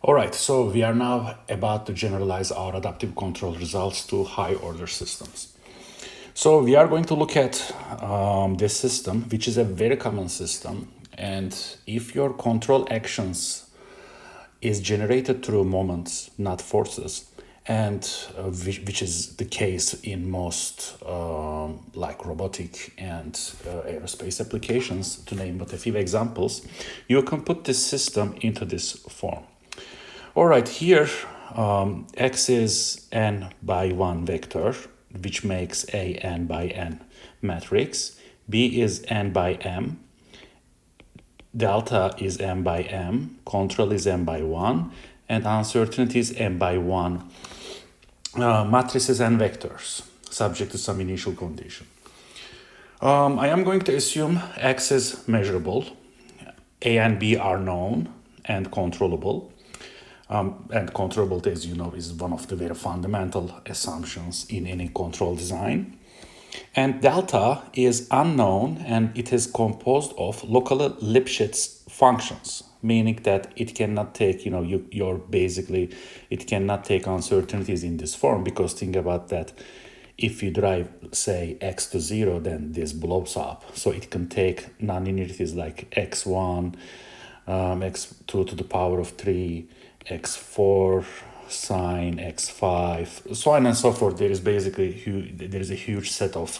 All right, so we are now about to generalize our adaptive control results to high order systems. So we are going to look at this system, which is a very common system. And if your control actions is generated through moments, not forces, and which is the case in most like robotic and aerospace applications, to name but a few examples, you can put this system into this form. All right, here x is n by 1 vector, which makes a n by n matrix. B is n by m. Delta is m by m. Control is m by 1. And uncertainty is m by 1. Matrices and vectors, subject to some initial condition. I am going to assume x is measurable. A and B are known and controllable. And controllable, as you know, is one of the very fundamental assumptions in any control design. And delta is unknown, and it is composed of local Lipschitz functions, meaning that it cannot take, it cannot take uncertainties in this form, because think about that. If you drive, say, x to 0, then this blows up. So it can take nonlinearities like x1, x2 to the power of 3, x4 sine x5, so on and so forth. There is basically there is a huge set of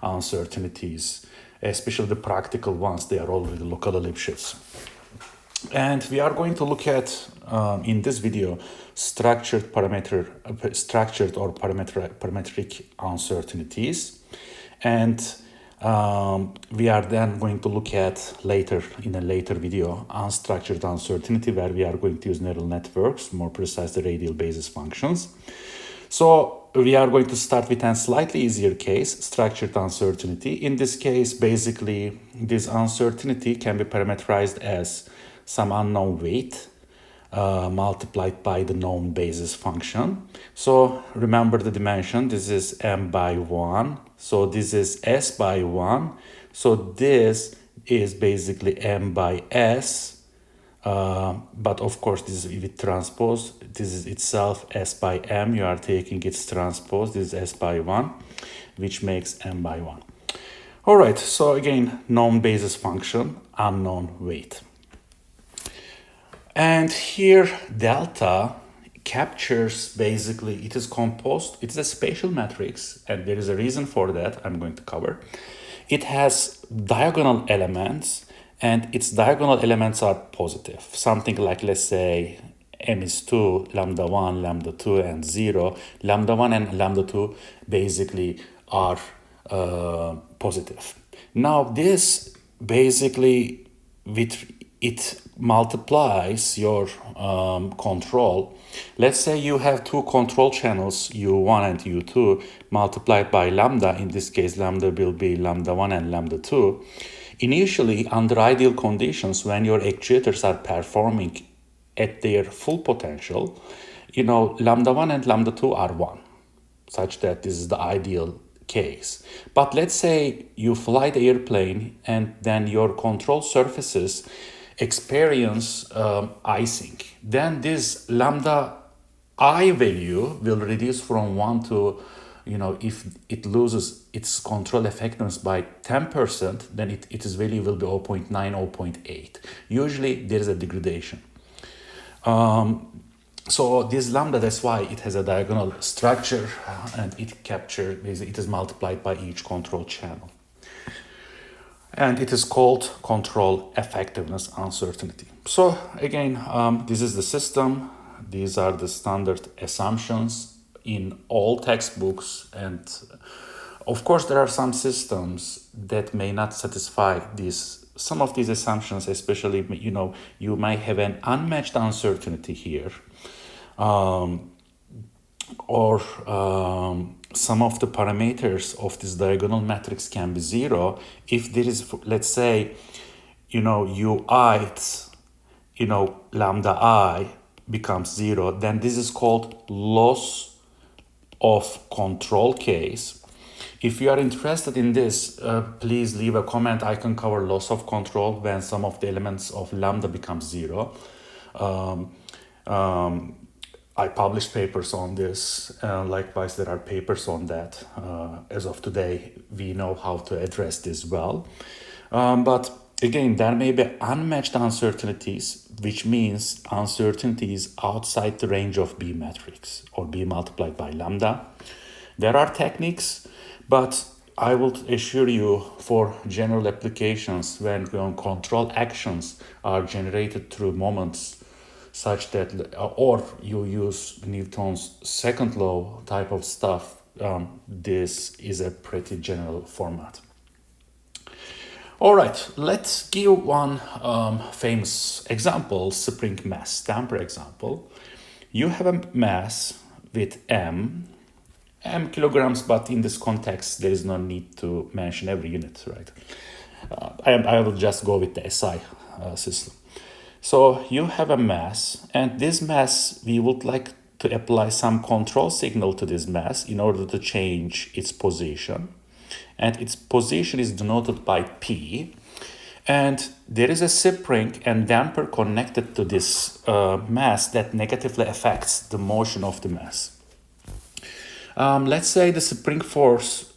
uncertainties, especially the practical ones. They are already local Lipschitz. And we are going to look at in this video structured or parametric uncertainties, and we are then going to look at in a later video unstructured uncertainty, where we are going to use neural networks, more precisely radial basis functions. So we are going to start with a slightly easier case, structured uncertainty. In this case, basically, this uncertainty can be parameterized as some unknown weight multiplied by the known basis function. So remember the dimension. This is m by 1. So this is s by 1. So this is basically m by s. But of course, this is with transpose. This is itself s by m. You are taking its transpose. This is s by 1, which makes m by 1. All right. So again, known basis function, unknown weight. And here delta captures, basically, it is composed, it's a spatial matrix, and there is a reason for that I'm going to cover. It has diagonal elements, and its diagonal elements are positive. Something like, let's say, m is 2, lambda 1, lambda 2, and 0. Lambda 1 and lambda 2 basically are positive. Now this basically, it multiplies your control. Let's say you have two control channels, U1 and U2, multiplied by lambda. In this case, lambda will be lambda 1 and lambda 2. Initially, under ideal conditions, when your actuators are performing at their full potential, lambda 1 and lambda 2 are 1, such that this is the ideal case. But let's say you fly the airplane and then your control surfaces experience icing. Then this lambda I value will reduce from 1 to, if it loses its control effectiveness by 10%, then its value will be 0.9, 0.8. Usually there is a degradation. So this lambda, that's why it has a diagonal structure, and it is multiplied by each control channel. And it is called control effectiveness uncertainty. So again, this is the system. These are the standard assumptions in all textbooks. And of course, there are some systems that may not satisfy some of these assumptions, especially, you might have an unmatched uncertainty here. Or some of the parameters of this diagonal matrix can be 0. If there is, let's say, lambda I becomes 0, then this is called loss of control case. If you are interested in this, please leave a comment. I can cover loss of control when some of the elements of lambda becomes 0. I published papers on this. Likewise, there are papers on that. As of today, we know how to address this well. But again, there may be unmatched uncertainties, which means uncertainties outside the range of B matrix or B multiplied by lambda. There are techniques, but I will assure you for general applications when control actions are generated through moments such that, or you use Newton's second law type of stuff, this is a pretty general format. All right, let's give one famous example, spring mass damper example. You have a mass with m kilograms, but in this context, there is no need to mention every unit, right? I will just go with the SI system. So you have a mass, and this mass, we would like to apply some control signal to this mass in order to change its position. And its position is denoted by P. And there is a spring and damper connected to this mass that negatively affects the motion of the mass. Let's say the spring force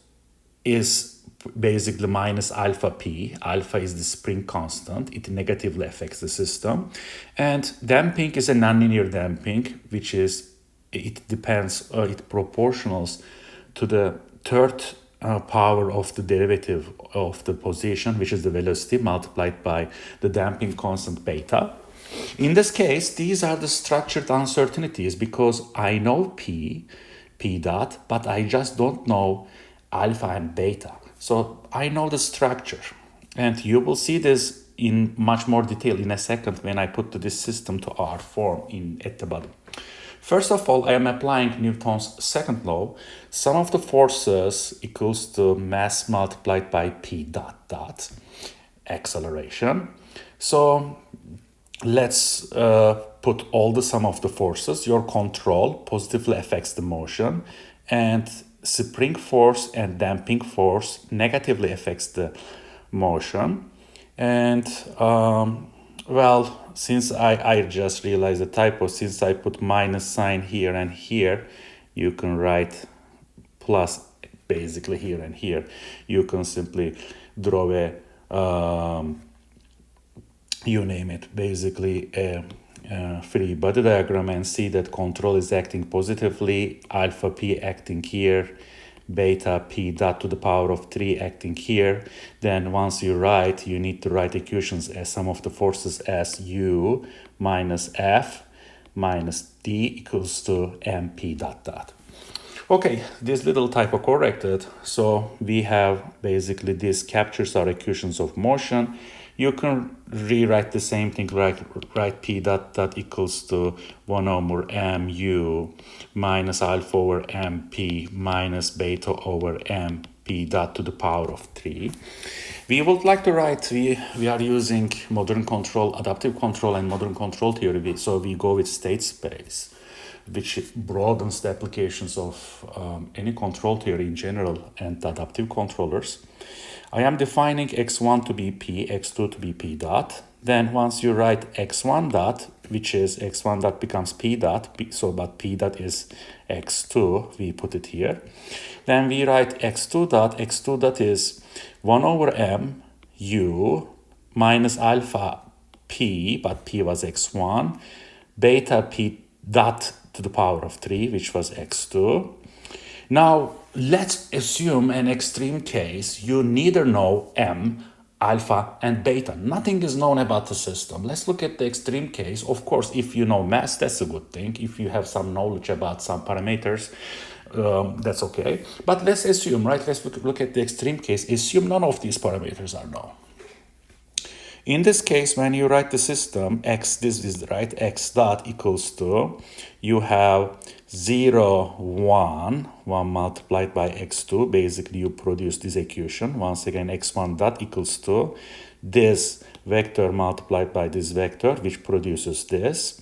is basically minus alpha P. Alpha is the spring constant. It negatively affects the system. And damping is a nonlinear damping, which is, it depends, it proportionals to the third power of the derivative of the position, which is the velocity multiplied by the damping constant beta. In this case, these are the structured uncertainties because I know P dot, but I just don't know alpha and beta. So I know the structure, and you will see this in much more detail in a second when I put this system to R form at the bottom. First of all, I am applying Newton's second law. Sum of the forces equals to mass multiplied by P dot dot acceleration. So let's put all the sum of the forces. Your control positively affects the motion, and spring force and damping force negatively affects the motion. And well, since I just realized the typo, since I put minus sign here and here, you can write plus basically here and here. You can simply draw a you name it, basically a free body diagram and see that control is acting positively, alpha P acting here, beta P dot to the power of 3 acting here. Then once you write, you need to write equations as sum of the forces as U minus F minus D equals to MP dot dot. Okay, this little typo corrected. So we have basically this captures our equations of motion. You can rewrite the same thing, write P dot dot equals to 1 over mu minus alpha over mp minus beta over mp dot to the power of 3. We would like to write, we are using modern control, adaptive control and modern control theory, so we go with state space, which broadens the applications of any control theory in general and adaptive controllers. I am defining x1 to be p, x2 to be p dot. Then once you write x1 dot, which is x1 dot becomes p dot, but p dot is x2, we put it here. Then we write x2 dot is 1 over m u minus alpha p, but p was x1, beta p dot to the power of 3, which was x2. Now, let's assume an extreme case. You neither know m, alpha, and beta. Nothing is known about the system. Let's look at the extreme case. Of course, if you know mass, that's a good thing. If you have some knowledge about some parameters, that's okay. But let's assume, right? Let's look at the extreme case. Assume none of these parameters are known. In this case, when you write the system, x, this is right, x dot equals to, you have 0, 1 multiplied by x2. Basically, you produce this equation. Once again, x1 dot equals to this vector multiplied by this vector, which produces this.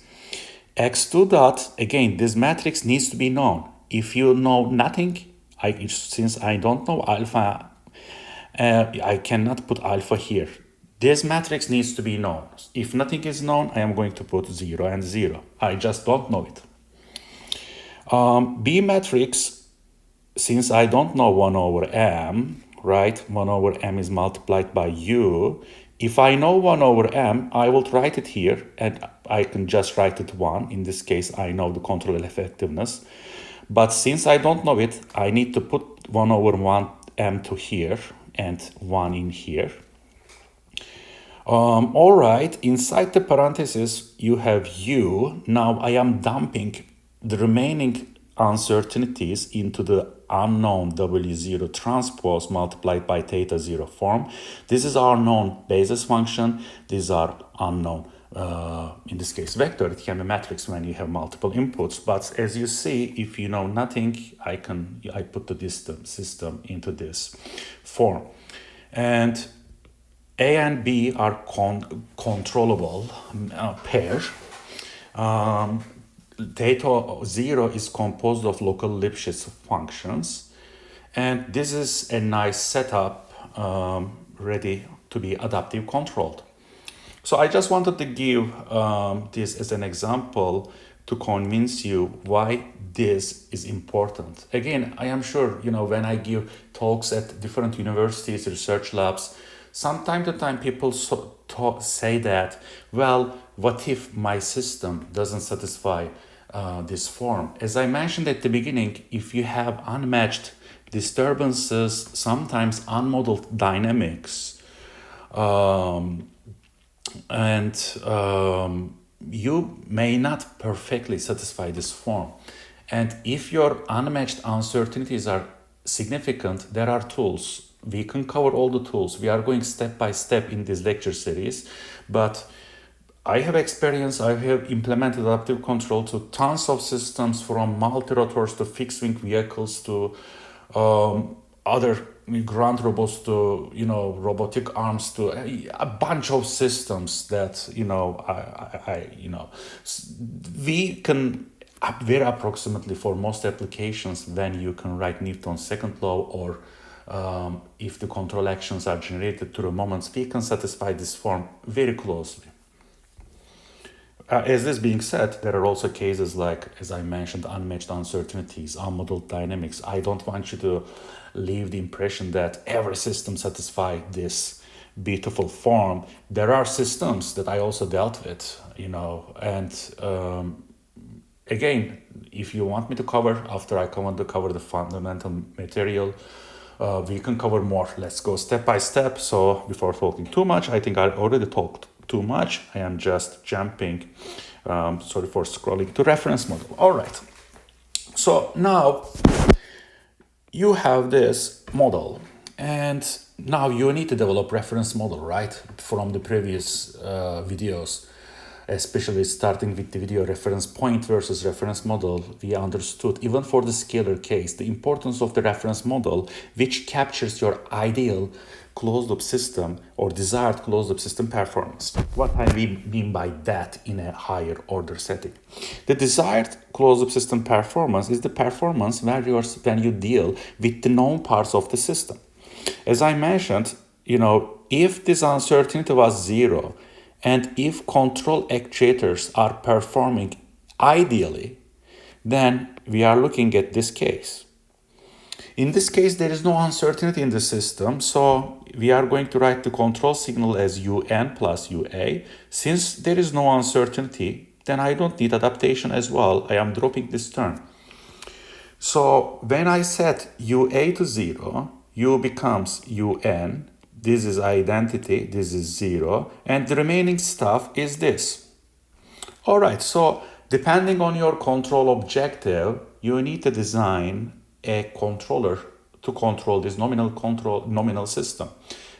x2 dot, again, this matrix needs to be known. If you know nothing, since I don't know alpha, I cannot put alpha here. This matrix needs to be known. If nothing is known, I am going to put 0 and 0. I just don't know it. B matrix, since I don't know 1 over m, right? 1 over m is multiplied by u. If I know 1 over m, I will write it here, and I can just write it 1. In this case, I know the control effectiveness. But since I don't know it, I need to put 1 over 1 m to here and 1 in here. All right, inside the parentheses, you have u. Now I am dumping the remaining uncertainties into the unknown W0 transpose multiplied by theta 0 form. This is our known basis function. These are unknown, in this case, vector. It can be matrix when you have multiple inputs. But as you see, if you know nothing, I put the system into this form. And A and B are controllable pair. Theta 0 is composed of local Lipschitz functions. And this is a nice setup ready to be adaptive controlled. So I just wanted to give this as an example to convince you why this is important. Again, I am sure, when I give talks at different universities, research labs, time to time people say that, well, what if my system doesn't satisfy this form? As I mentioned at the beginning, if you have unmatched disturbances, sometimes unmodeled dynamics, you may not perfectly satisfy this form. And if your unmatched uncertainties are significant, there are tools. We can cover all the tools. We are going step by step in this lecture series, but I have experience. I have implemented adaptive control to tons of systems, from multi-rotors to fixed-wing vehicles to other ground robots to robotic arms to a bunch of systems that we can very approximately, for most applications, when you can write Newton's second law, or if the control actions are generated through moments, we can satisfy this form very closely. As this being said, there are also cases like, as I mentioned, unmatched uncertainties, unmodeled dynamics. I don't want you to leave the impression that every system satisfies this beautiful form. There are systems that I also dealt with, and again, if you want me to cover, after I want to cover the fundamental material, we can cover more. Let's go step by step. So before talking too much, I think I already talked too much. I am just jumping. Sorry for scrolling to reference model. All right. So now you have this model, and now you need to develop reference model, right? From the previous videos, especially starting with the video reference point versus reference model, we understood, even for the scalar case, the importance of the reference model, which captures your ideal closed-loop system or desired closed-loop system performance. What I mean by that in a higher order setting. The desired closed-loop system performance is the performance when you deal with the known parts of the system. As I mentioned, if this uncertainty was 0, and if control actuators are performing ideally, then we are looking at this case. In this case, there is no uncertainty in the system, so we are going to write the control signal as un plus ua. Since there is no uncertainty, then I don't need adaptation as well. I am dropping this term. So when I set ua to 0, u becomes un. This is identity, this is 0, and the remaining stuff is this. All right, so depending on your control objective, you need to design a controller to control this nominal system.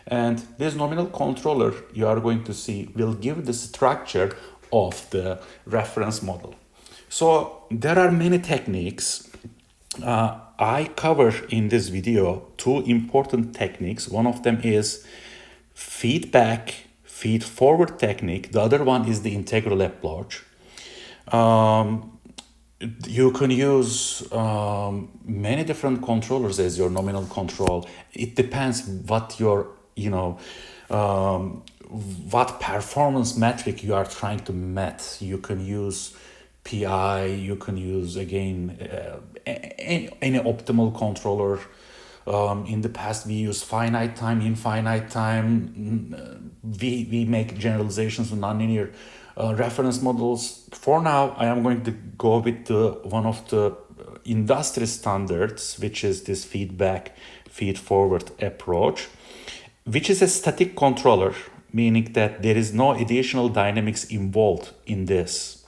And this nominal controller, you are going to see, will give the structure of the reference model. So there are many techniques. I cover in this video two important techniques. One of them is feed-forward technique. The other one is the integral approach. You can use many different controllers as your nominal control. It depends what your what performance metric you are trying to met. You can use PI, you can use again any optimal controller. In the past, we use finite time, infinite time. We make generalizations on nonlinear reference models. For now, I am going to go with one of the industry standards, which is this feedback feed forward approach, which is a static controller, meaning that there is no additional dynamics involved in this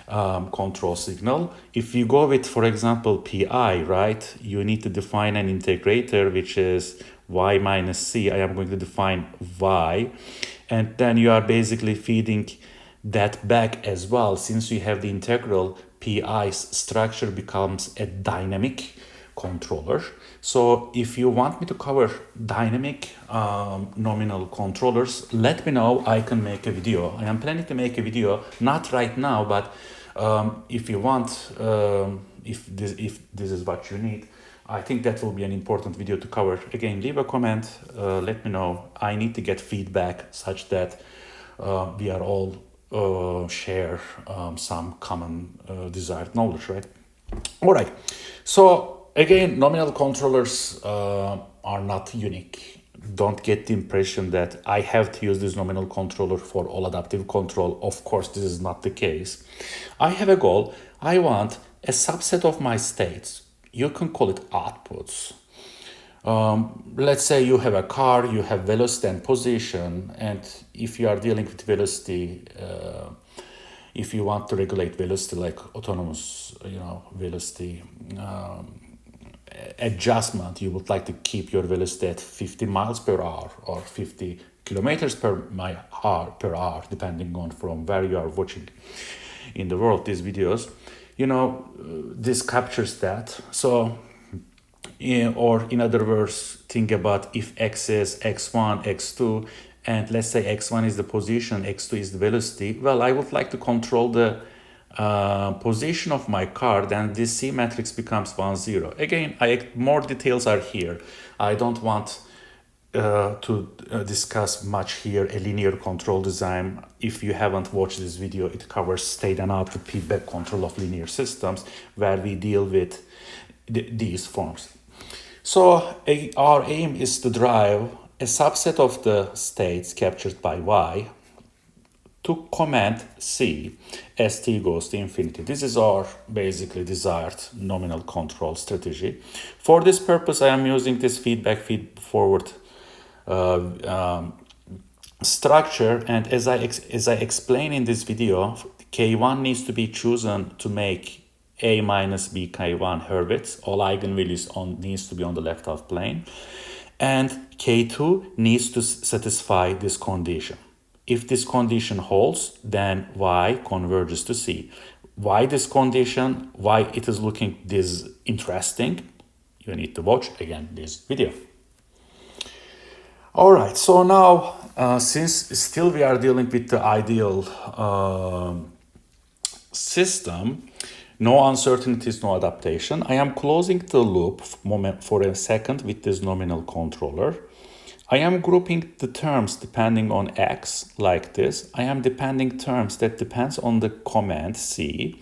control signal. If you go with, for example, PI, right, you need to define an integrator, which is y minus c. I am going to define y, and then you are basically feeding that back as well. Since you have the integral, PI's structure becomes a dynamic controller. So if you want me to cover dynamic nominal controllers, let me know. I can make a video. I am planning to make a video, not right now, but if you want, if this is what you need, I think that will be an important video to cover. Again, leave a comment, let me know. I need to get feedback such that we are all share some common desired knowledge, right? All right. So again, nominal controllers are not unique. Don't get the impression that I have to use this nominal controller for all adaptive control. Of course, this is not the case. I have a goal. I want a subset of my states. You can call it outputs. Let's say you have a car, you have velocity and position, and if you are dealing with velocity, if you want to regulate velocity like autonomous, velocity adjustment, you would like to keep your velocity at 50 miles per hour or 50 kilometers per hour, depending on from where you are watching in the world these videos. This captures that. So, or in other words, think about if x is x1, x2, and let's say x1 is the position, x2 is the velocity. Well, I would like to control the position of my car, then this C matrix becomes 1, 0. Again, more details are here. I don't want to discuss much here a linear control design. If you haven't watched this video, it covers state and output feedback control of linear systems, where we deal with these forms. So our aim is to drive a subset of the states captured by Y to command C as t goes to infinity. This is our basically desired nominal control strategy. For this purpose, I am using this feedback feed forward structure, and as I explain in this video, K1 needs to be chosen to make A minus B K1 Hurwitz. All eigenvalues needs to be on the left half plane, and K2 needs to satisfy this condition. If this condition holds, then Y converges to C. Why this condition? Why it is looking this interesting? You need to watch again this video. All right, so now since still we are dealing with the ideal system, no uncertainties, no adaptation, I am closing the loop for a second with this nominal controller. I am grouping the terms depending on X like this. I am depending terms that depends on the command C.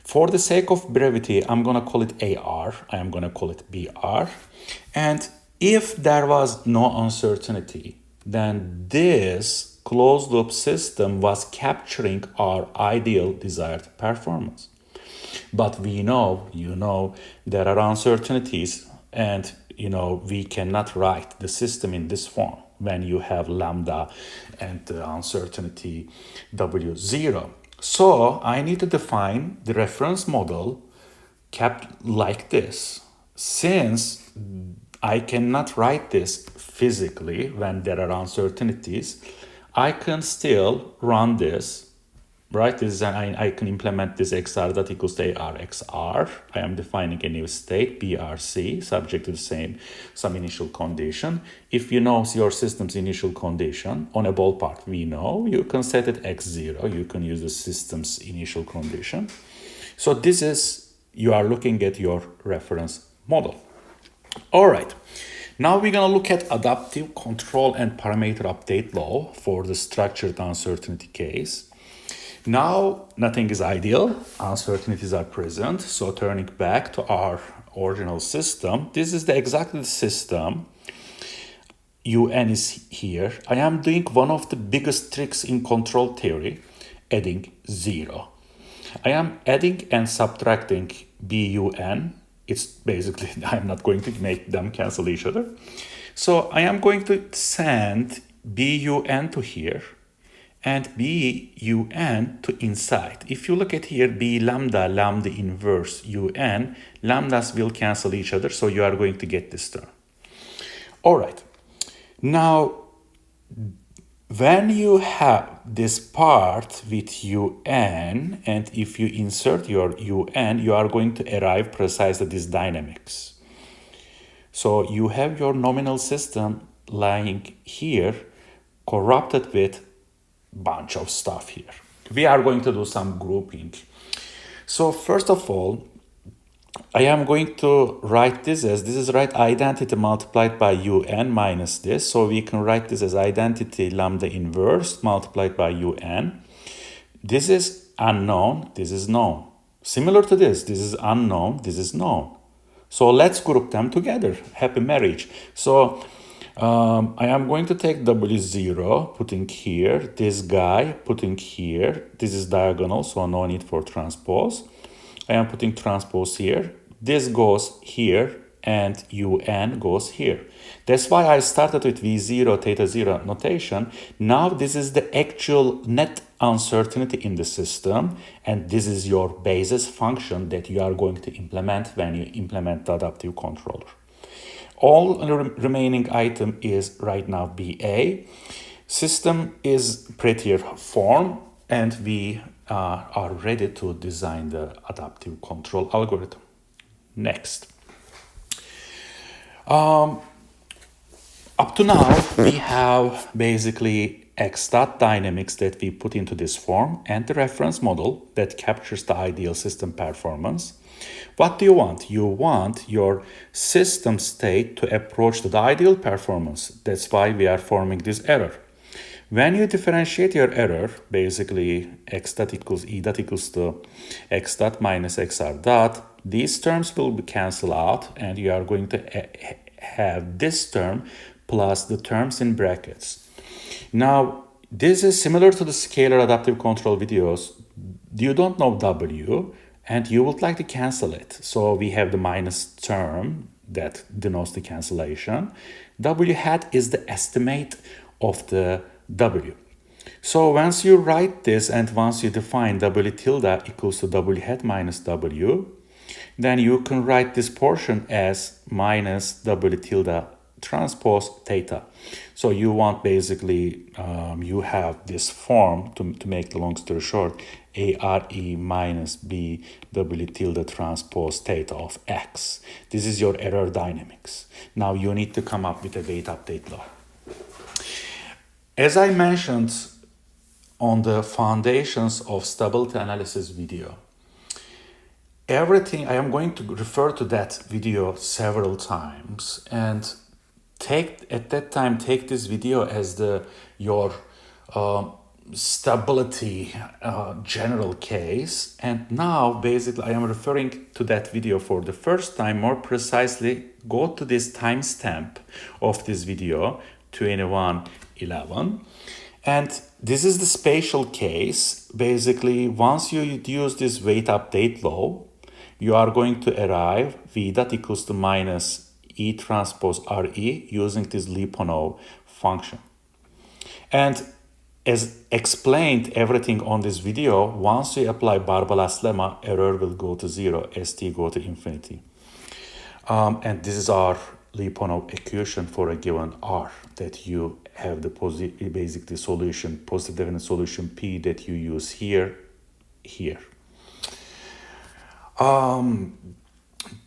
For the sake of brevity, I'm going to call it AR. I am going to call it BR. And if there was no uncertainty, then this closed loop system was capturing our ideal desired performance. But we know, there are uncertainties, and we cannot write the system in this form when you have lambda and the uncertainty W0. So I need to define the reference model kept like this. Since I cannot write this physically when there are uncertainties, I can still run this. Right, I can implement this XR that equals to AR XR. I am defining a new state, BRC, subject to some initial condition. If you know your system's initial condition on a ballpark, we know you can set it X0. You can use the system's initial condition. So this is, you are looking at your reference model. All right. Now we're going to look at adaptive control and parameter update law for the structured uncertainty case. Now, nothing is ideal, uncertainties are present, so turning back to our original system, this is exactly the system. UN is here. I am doing one of the biggest tricks in control theory, adding 0. I am adding and subtracting BUN. It's basically, I'm not going to make them cancel each other. So I am going to send BUN to here and BUN to inside. If you look at here, B lambda, lambda inverse UN, lambdas will cancel each other, so you are going to get this term. All right. Now, when you have this part with UN, and if you insert your UN, you are going to arrive precisely at this dynamics. So you have your nominal system lying here, corrupted with bunch of stuff here. We are going to do some grouping. So first of all, I am going to write this as, this is right identity multiplied by UN minus this. So we can write this as identity lambda inverse multiplied by UN. This is unknown, this is known. Similar to this is unknown, this is known. So let's group them together, happy marriage. So I am going to take W0, putting here, this guy, putting here, this is diagonal, so no need for transpose. I am putting transpose here, this goes here, and UN goes here. That's why I started with V0, theta 0 notation. Now this is the actual net uncertainty in the system, and this is your basis function that you are going to implement when you implement the adaptive controller. All the remaining item is right now BA. System is prettier form, and we are ready to design the adaptive control algorithm. Next. Up to now, we have basically X dot dynamics that we put into this form and the reference model that captures the ideal system performance. What do you want? You want your system state to approach the ideal performance. That's why we are forming this error. When you differentiate your error, basically x dot equals e dot equals to x dot minus xr dot, these terms will be cancelled out, and you are going to have this term plus the terms in brackets. Now, this is similar to the scalar adaptive control videos. You don't know W, and you would like to cancel it. So we have the minus term that denotes the cancellation. W hat is the estimate of the W. So once you write this and once you define W tilde equals to W hat minus W, then you can write this portion as minus W tilde transpose theta. So you want basically, you have this form, to make the long story short, ARE minus B W tilde transpose theta of X. This is your error dynamics. Now you need to come up with a weight update law. As I mentioned on the foundations of stability analysis video, everything, I am going to refer to that video several times, and take this video as your stability general case. And now basically I am referring to that video for the first time. More precisely, go to this timestamp of this video, 2111, and this is the spatial case. Basically, once you use this weight update law, you are going to arrive v dot equals to minus E transpose RE using this Lyapunov function. And as explained everything on this video, once you apply Barbalas lemma, error will go to 0, ST go to infinity. And this is our Lyapunov equation for a given R, that you have the basically solution, positive definite solution P that you use here.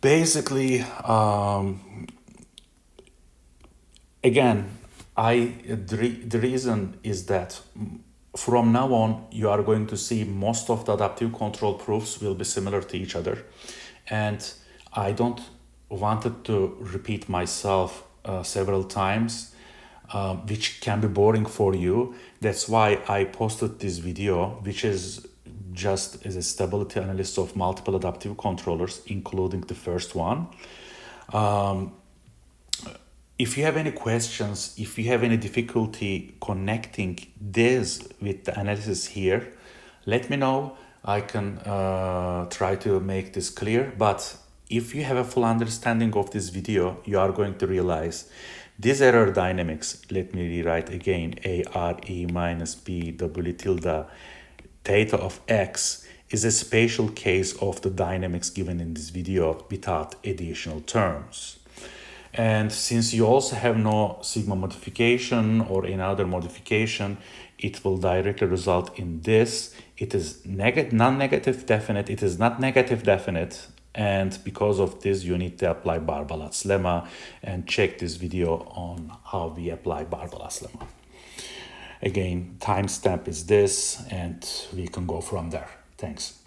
Basically, again, the reason is that from now on, you are going to see most of the adaptive control proofs will be similar to each other. And I don't wanted to repeat myself several times, which can be boring for you. That's why I posted this video, which is just as a stability analysis of multiple adaptive controllers, including the first one. If you have any questions, if you have any difficulty connecting this with the analysis here, let me know. I can try to make this clear. But if you have a full understanding of this video, you are going to realize this error dynamics, let me rewrite again, ARE minus B W tilde theta of X is a special case of the dynamics given in this video without additional terms. And since you also have no sigma modification or any other modification, it will directly result in this. It is non-negative definite, it is not negative definite, and because of this you need to apply Barbalat's lemma, and check this video on how we apply Barbalat's lemma. Again, timestamp is this, and we can go from there. Thanks.